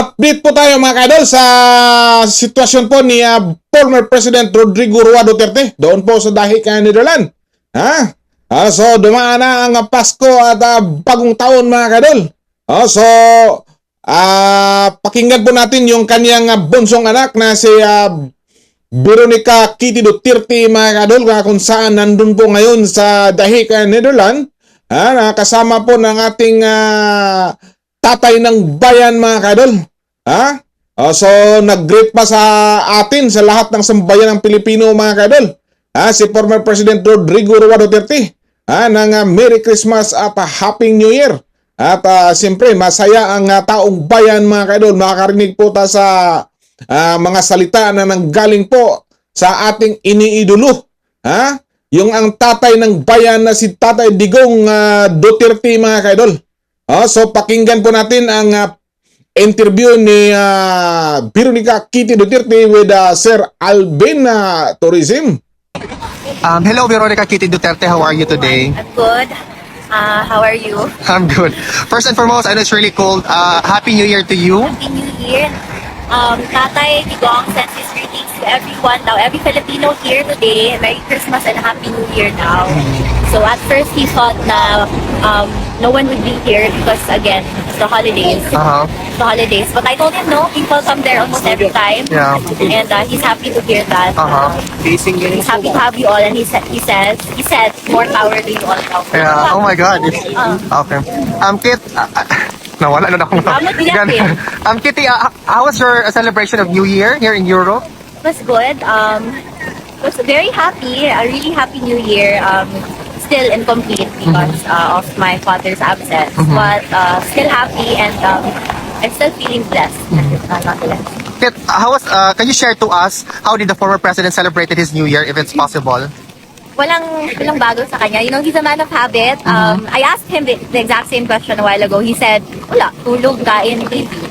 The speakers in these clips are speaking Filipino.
Update po tayo mga kadol sa sitwasyon po ni former President Rodrigo Roa Duterte doon po sa Dahi, Netherlands. So dumaan na ang Pasko at bagong taon mga kadol. Pakinggan po natin yung kanyang bunsong anak na si Veronica Kitty Duterte mga kadol, kung saan nandun po ngayon sa Dahi, Netherlands. Kasama po ng ating tatay ng bayan mga kadol. So nag-greet pa sa atin sa lahat ng sambayan ng Pilipino mga kadol. Si former President Rodrigo Roa Duterte ng Merry Christmas at Happy New Year. At siyempre masaya ang taong bayan mga kadol. Makakarinig po ta sa mga salita na nanggaling po sa ating iniidolo. Yung ang tatay ng bayan na si Tatay Digong Duterte mga kadol. So pakinggan po natin ang interview ni Veronica Kitty Duterte with Sir Alvin Tourism. Hello, Veronica Kitty Duterte. How are you today? I'm good. How are you? I'm good. First and foremost, I know it's really cold. Happy New Year to you. Happy New Year. Tatay Digong sends his greetings to everyone now, every Filipino here today. Merry Christmas and Happy New Year now. So at first he thought na no one would be here because again, it's the holidays. The holidays. But I told him no, people come there almost every time. Yeah. And he's happy to hear that. He's happy to have you all, and he said more power to you all now. Yeah. Oh my God. Okay. Kit, nawala na ako. Kitty, how was your celebration of New Year here in Europe? It was good. Was very happy. A really happy New Year. Still incomplete because of my father's absence, but still happy, and I'm still feeling blessed. Nonetheless. Kit, can you share to us how did the former president celebrated his New Year, if it's possible? Walang bago sa kanya. You know, he's a man of habit. I asked him the exact same question a while ago. He said, wala, tulog, kain, baby.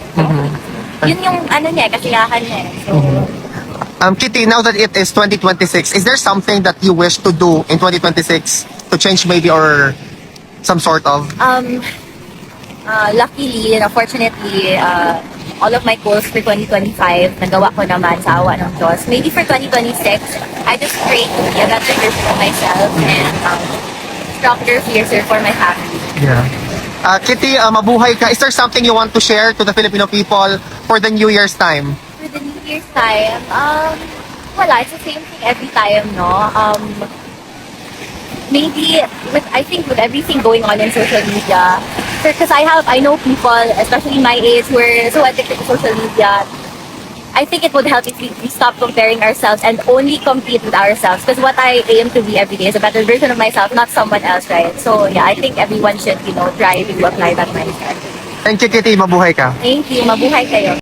Yun yung niya, kasiyahan niya. So, Kitty, now that it is 2026, is there something that you wish to do in 2026 to change maybe or some sort of? Luckily and fortunately, all of my goals for 2025, nagawa ko naman sa awa ng Diyos. Maybe for 2026, I just pray to be a better version of myself and stronger, fiercer for my family. Yeah. Kitty, mabuhay ka. Is there something you want to share to the Filipino people for the New Year's time? For the New Year's time, wala, it's the same thing every time, no? Maybe I think with everything going on in social media, because I know people, especially my age, who are so addicted to social media. I think it would help if we stop comparing ourselves and only compete with ourselves. Because what I aim to be every day is a better version of myself, not someone else, right? So yeah, I think everyone should, try to apply that mindset. Thank you, Kitty. Mabuhay ka. Thank you. Mabuhay kayo.